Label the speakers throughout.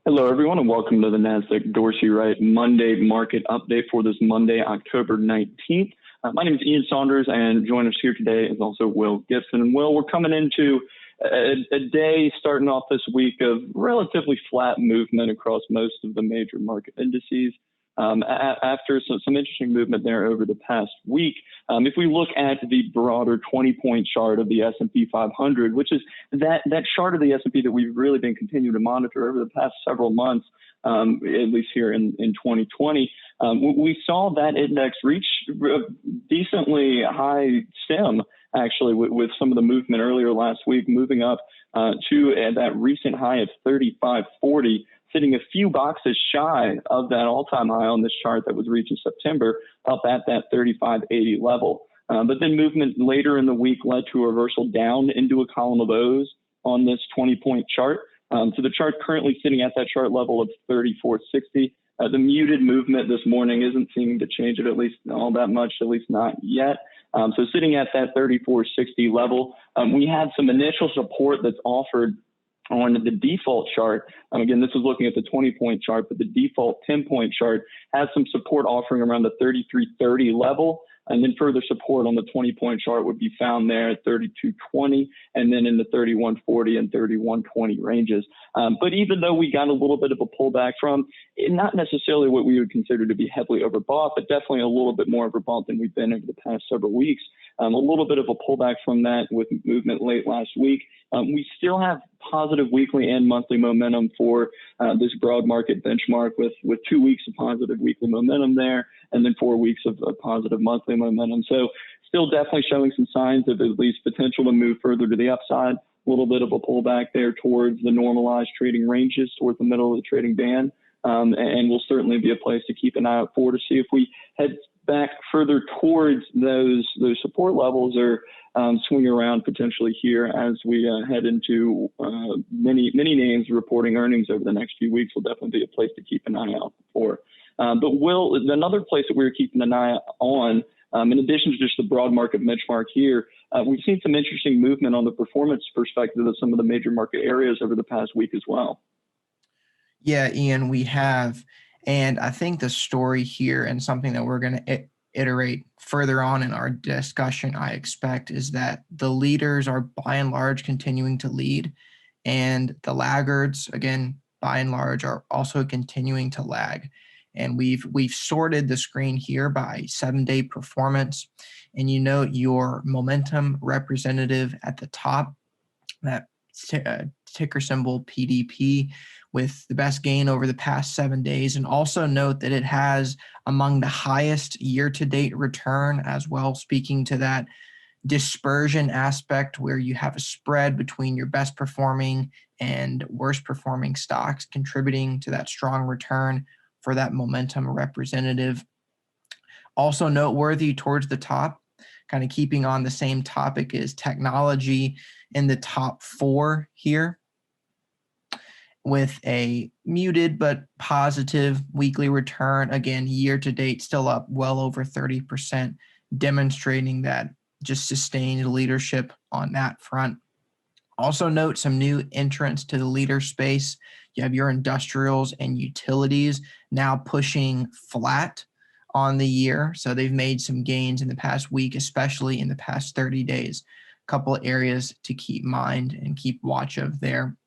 Speaker 1: Hello, everyone, and welcome to the NASDAQ Dorsey Wright Monday market update for this Monday, October 19th. My name is Ian Saunders, and joining us here today is also Will Gibson. And Will, we're coming into a day starting off this week of relatively flat movement across most of the major market indices. After some interesting movement there over the past week. If we look at the broader 20-point chart of the S&P 500, which is that chart of the S&P that we've really been continuing to monitor over the past several months, at least here in 2020, we saw that index reach a decently high stem, actually, with some of the movement earlier last week, moving up to that recent high of 3540. Sitting a few boxes shy of that all-time high on this chart that was reached in September, up at that 3580 level. But then movement later in the week led to a reversal down into a column of O's on this 20-point chart. So the chart currently sitting at that chart level of 3460. The muted movement this morning isn't seeming to change it, at least all that much, at least not yet. So sitting at that 3460 level, we had some initial support that's offered on the default chart. Again, this is looking at the 20-point chart, but the default 10-point chart has some support offering around the 3330 level. And then further support on the 20-point chart would be found there at 3220 and then in the 3140 and 3120 ranges. But even though we got a little bit of a pullback from, not necessarily what we would consider to be heavily overbought, but definitely a little bit more overbought than we've been over the past several weeks. A little bit of a pullback from that with movement late last week. We still have positive weekly and monthly momentum for this broad market benchmark with 2 weeks of positive weekly momentum there and then 4 weeks of positive monthly momentum. So still definitely showing some signs of at least potential to move further to the upside. A little bit of a pullback there towards the normalized trading ranges, towards the middle of the trading band. And will certainly be a place to keep an eye out for to see if we head back further towards those support levels or swing around potentially here as we head into many names reporting earnings over the next few weeks. Will definitely be a place to keep an eye out for. But Will, another place that we're keeping an eye on, in addition to just the broad market benchmark here, we've seen some interesting movement on the performance perspective of some of the major market areas over the past week as well.
Speaker 2: Yeah, Ian, we have. And I think the story here, and something that we're going to iterate further on in our discussion, I expect, is that the leaders are by and large continuing to lead, and the laggards, again, by and large, are also continuing to lag. And we've sorted the screen here by 7-day performance, and you note your momentum representative at the top, that ticker symbol PDP, with the best gain over the past 7 days. And also note that it has among the highest year-to-date return as well, speaking to that dispersion aspect where you have a spread between your best performing and worst performing stocks, contributing to that strong return for that momentum representative. Also noteworthy towards the top, kind of keeping on the same topic, is technology in the top 4 here, with a muted but positive weekly return. Again, year to date, still up well over 30%, demonstrating that just sustained leadership on that front. Also note some new entrants to the leader space. You have your industrials and utilities now pushing flat on the year. So they've made some gains in the past week, especially in the past 30 days. A couple of areas to keep mind and keep watch of there.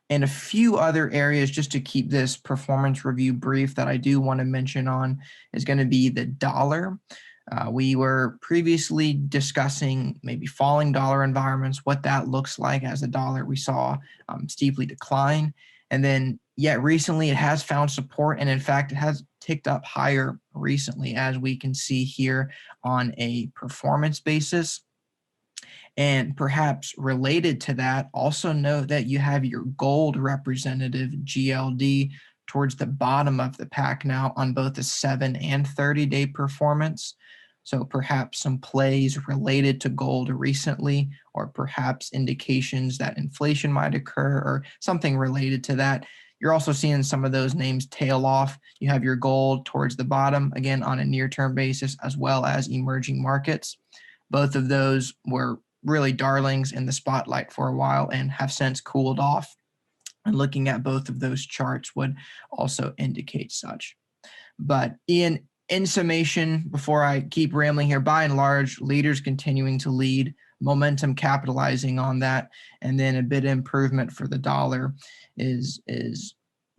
Speaker 2: And a few other areas just to keep this performance review brief that I do want to mention on is going to be the dollar. We were previously discussing maybe falling dollar environments, what that looks like as the dollar we saw steeply decline. And then yet recently it has found support, and in fact it has ticked up higher recently, as we can see here on a performance basis. And perhaps related to that, also note that you have your gold representative GLD towards the bottom of the pack now on both the 7 and 30-day performance. So perhaps some plays related to gold recently, or perhaps indications that inflation might occur or something related to that. You're also seeing some of those names tail off. You have your gold towards the bottom, again, on a near-term basis, as well as emerging markets. Both of those were really darlings in the spotlight for a while and have since cooled off. And looking at both of those charts would also indicate such. But Ian, in summation, before I keep rambling here, by and large, leaders continuing to lead, momentum capitalizing on that, and then a bit of improvement for the dollar is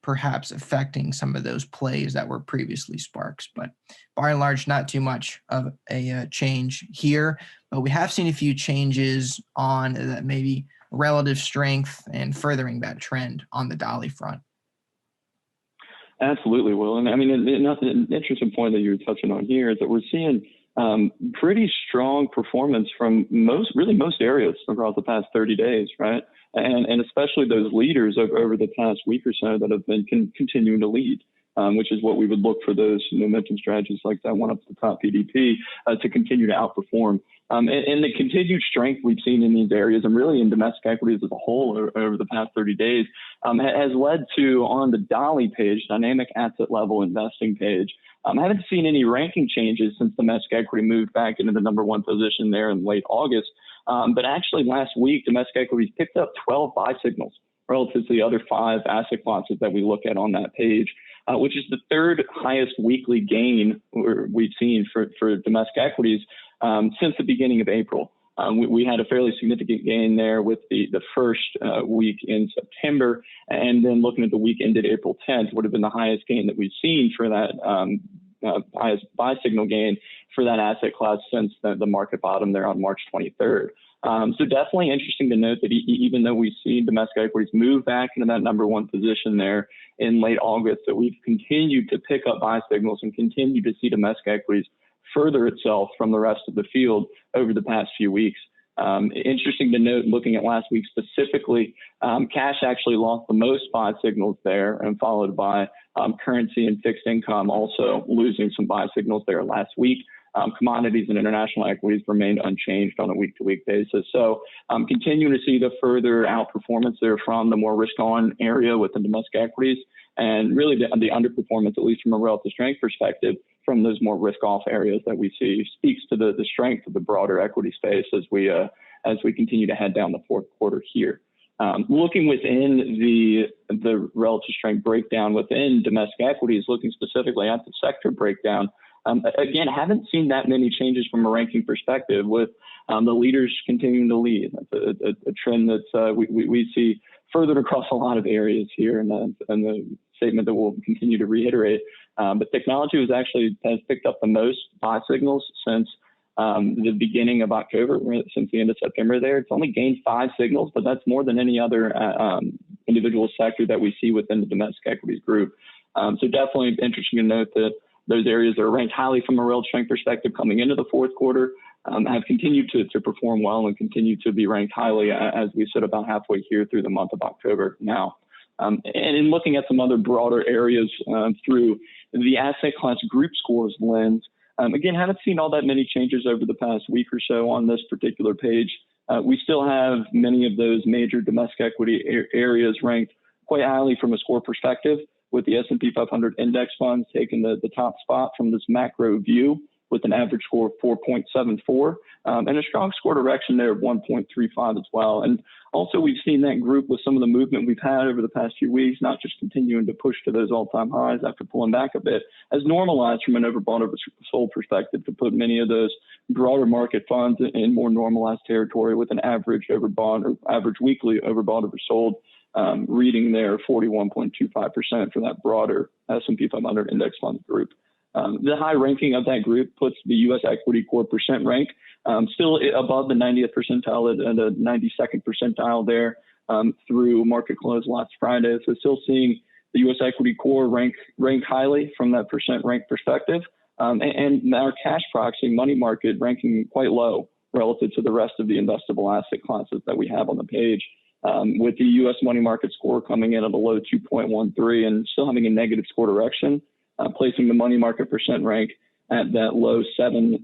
Speaker 2: perhaps affecting some of those plays that were previously sparks. But by and large, not too much of a change here. But we have seen a few changes on that, maybe relative strength and furthering that trend on the dolly front.
Speaker 1: Absolutely, Will. And I mean, an interesting point that you were touching on here is that we're seeing pretty strong performance from most areas across the past 30 days, right? And especially those leaders over the past week or so that have been continuing to lead, which is what we would look for those momentum strategies like that one up to the top PDP to continue to outperform. And the continued strength we've seen in these areas and really in domestic equities as a whole over the past 30 days has led to, on the Dolly page, dynamic asset level investing page, I haven't seen any ranking changes since domestic equity moved back into the #1 position there in late August. But actually last week, domestic equities picked up 12 buy signals relative to the other 5 asset classes that we look at on that page, which is the third highest weekly gain we've seen for domestic equities since the beginning of April. We had a fairly significant gain there with the first week in September, and then looking at the week ended April 10th would have been the highest gain that we've seen for that highest buy signal gain for that asset class since the market bottom there on March 23rd. So definitely interesting to note that even though we've seen domestic equities move back into that #1 position there in late August, that we've continued to pick up buy signals and continue to see domestic equities further itself from the rest of the field over the past few weeks. Interesting to note, looking at last week specifically, cash actually lost the most buy signals there, and followed by currency and fixed income also losing some buy signals there last week. Commodities and international equities remained unchanged on a week-to-week basis. So continuing to see the further outperformance there from the more risk-on area within domestic equities, and really the underperformance, at least from a relative strength perspective, from those more risk-off areas that we see, speaks to the strength of the broader equity space as we continue to head down the fourth quarter here. Looking within the relative strength breakdown within domestic equities, looking specifically at the sector breakdown, again, haven't seen that many changes from a ranking perspective, with the leaders continuing to lead. That's a trend that we see furthered across a lot of areas here, and the statement that we'll continue to reiterate. But technology has picked up the most buy signals since the beginning of October, since the end of September there. It's only gained 5 signals, but that's more than any other individual sector that we see within the domestic equities group. So definitely interesting to note that those areas that are ranked highly from a relative strength perspective coming into the fourth quarter have continued to perform well and continue to be ranked highly as we sit about halfway here through the month of October now. And in looking at some other broader areas through the asset class group scores lens, again, haven't seen all that many changes over the past week or so on this particular page. We still have many of those major domestic equity areas ranked quite highly from a score perspective, with the S&P 500 index funds taking the top spot from this macro view with an average score of 4.74 and a strong score direction there of 1.35 as well. And also we've seen that group with some of the movement we've had over the past few weeks, not just continuing to push to those all-time highs after pulling back a bit, has normalized from an overbought oversold perspective to put many of those broader market funds in more normalized territory with an average overbought or average weekly overbought oversold reading there 41.25% for that broader S&P 500 index fund group. The high ranking of that group puts the U.S. equity core percent rank still above the 90th percentile and the 92nd percentile there through market close last Friday. So still seeing the U.S. equity core rank highly from that percent rank perspective, and our cash proxy money market ranking quite low relative to the rest of the investable asset classes that we have on the page. With the U.S. money market score coming in at a low 2.13 and still having a negative score direction, placing the money market percent rank at that low seventh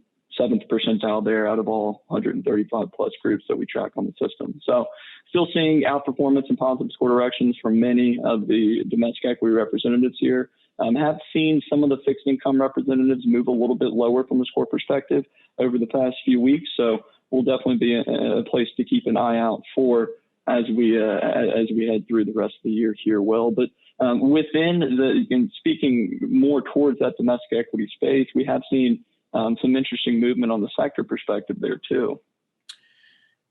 Speaker 1: percentile there out of all 135 plus groups that we track on the system. So still seeing outperformance and positive score directions from many of the domestic equity representatives here. Have seen some of the fixed income representatives move a little bit lower from a score perspective over the past few weeks. So we'll definitely be a place to keep an eye out for as we head through the rest of the year here, Will. But and speaking more towards that domestic equity space, we have seen some interesting movement on the sector perspective there too.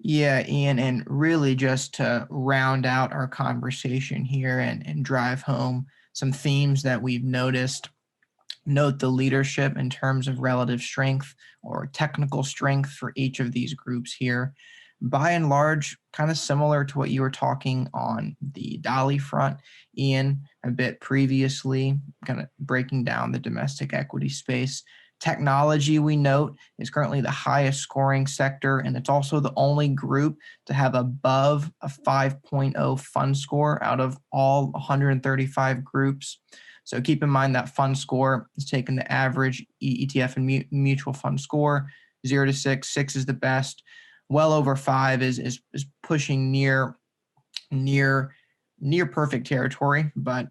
Speaker 2: Yeah, Ian, and really just to round out our conversation here and drive home some themes that we've noticed. Note the leadership in terms of relative strength or technical strength for each of these groups here. By and large, kind of similar to what you were talking on the Dolly front, Ian, a bit previously, kind of breaking down the domestic equity space. Technology, we note, is currently the highest scoring sector, and it's also the only group to have above a 5.0 fund score out of all 135 groups. So keep in mind that fund score is taking the average ETF and mutual fund score, 0 to 6. 6 is the best. Well over 5 is pushing near perfect territory, but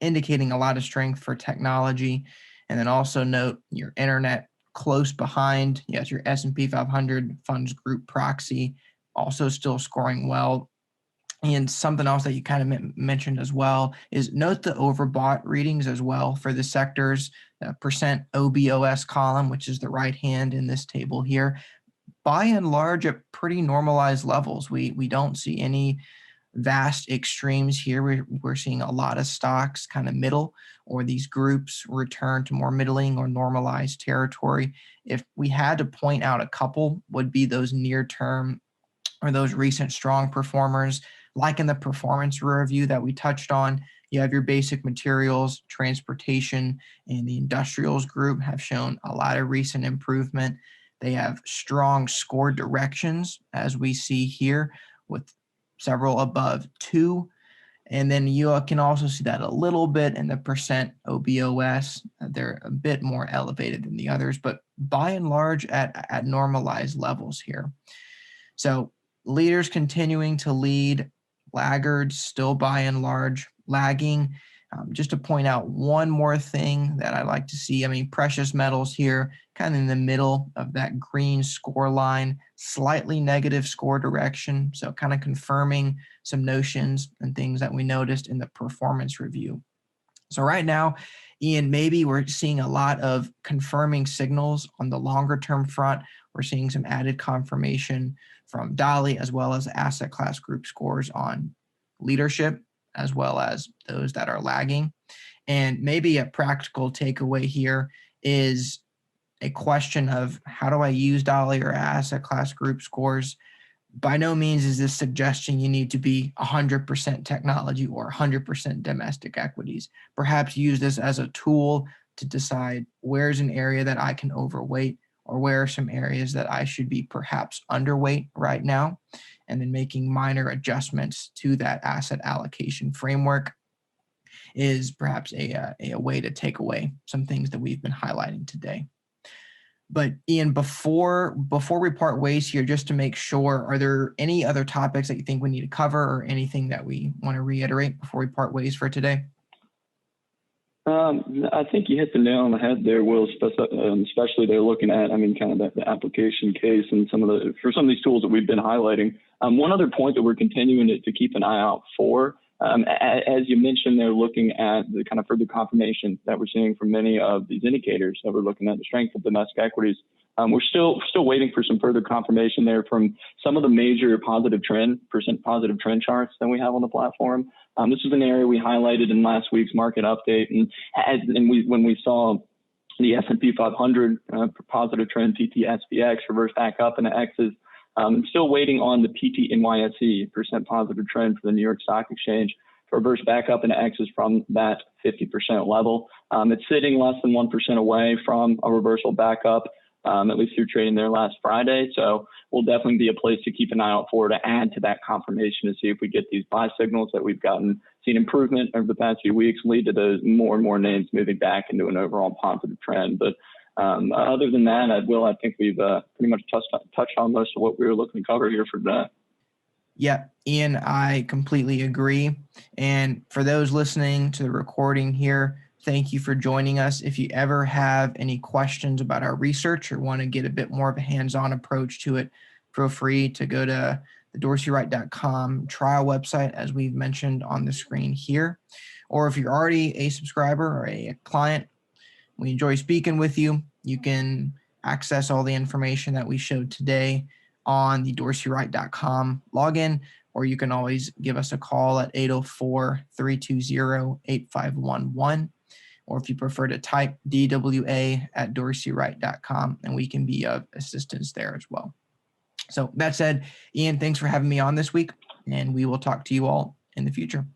Speaker 2: indicating a lot of strength for technology. And then also note your internet close behind. Yes, your S&P 500 funds group proxy also still scoring well. And something else that you kind of mentioned as well is note the overbought readings as well for the sectors, percent OBOS column, which is the right hand in this table here. By and large, at pretty normalized levels. We don't see any vast extremes here. We're seeing a lot of stocks kind of middle, or these groups return to more middling or normalized territory. If we had to point out a couple, would be those near term or those recent strong performers, like in the performance review that we touched on. You have your basic materials, transportation, and the industrials group have shown a lot of recent improvement. They have strong score directions, as we see here, with several above 2. And then you can also see that a little bit in the percent OBOS. They're a bit more elevated than the others, but by and large at normalized levels here. So leaders continuing to lead, laggards still by and large lagging. Just to point out one more thing that I like to see, precious metals here, kind of in the middle of that green score line, slightly negative score direction. So kind of confirming some notions and things that we noticed in the performance review. So right now, Ian, maybe we're seeing a lot of confirming signals on the longer term front. We're seeing some added confirmation from Dolly as well as asset class group scores on leadership, as well as those that are lagging. And maybe a practical takeaway here is a question of how do I use Dolly or asset class group scores? By no means is this suggesting you need to be 100% technology or 100% domestic equities. Perhaps use this as a tool to decide where's an area that I can overweight, or where are some areas that I should be perhaps underweight right now, and then making minor adjustments to that asset allocation framework is perhaps a way to take away some things that we've been highlighting today. But Ian, before we part ways here, just to make sure, are there any other topics that you think we need to cover, or anything that we want to reiterate before we part ways for today?
Speaker 1: I think you hit the nail on the head there, Will, especially they're looking at, kind of the application case and for some of these tools that we've been highlighting. One other point that we're continuing to keep an eye out for, as you mentioned, they're looking at the kind of further confirmation that we're seeing from many of these indicators that we're looking at the strength of domestic equities. We're still waiting for some further confirmation there from some of the major percent positive trend charts that we have on the platform. This is an area we highlighted in last week's market update, when we saw the S&P 500 positive trend PT-SPX reverse back up into X's. I'm still waiting on the PT-NYSE percent positive trend for the New York Stock Exchange to reverse back up into X's from that 50% level. It's sitting less than 1% away from a reversal back up, at least through trading there last Friday. So will definitely be a place to keep an eye out for, to add to that confirmation, to see if we get these buy signals that we've seen improvement over the past few weeks lead to those more and more names moving back into an overall positive trend. But other than that, I think we've pretty much touched on most of what we were looking to cover here for today.
Speaker 2: Yeah, Ian, I completely agree. And for those listening to the recording here, thank you for joining us. If you ever have any questions about our research or want to get a bit more of a hands-on approach to it, feel free to go to the DorseyWright.com trial website, as we've mentioned on the screen here. Or if you're already a subscriber or a client, we enjoy speaking with you. You can access all the information that we showed today on the DorseyWright.com login, or you can always give us a call at 804-320-8511. Or if you prefer to type DWA@DorseyWright.com, and we can be of assistance there as well. So that said, Ian, thanks for having me on this week, and we will talk to you all in the future.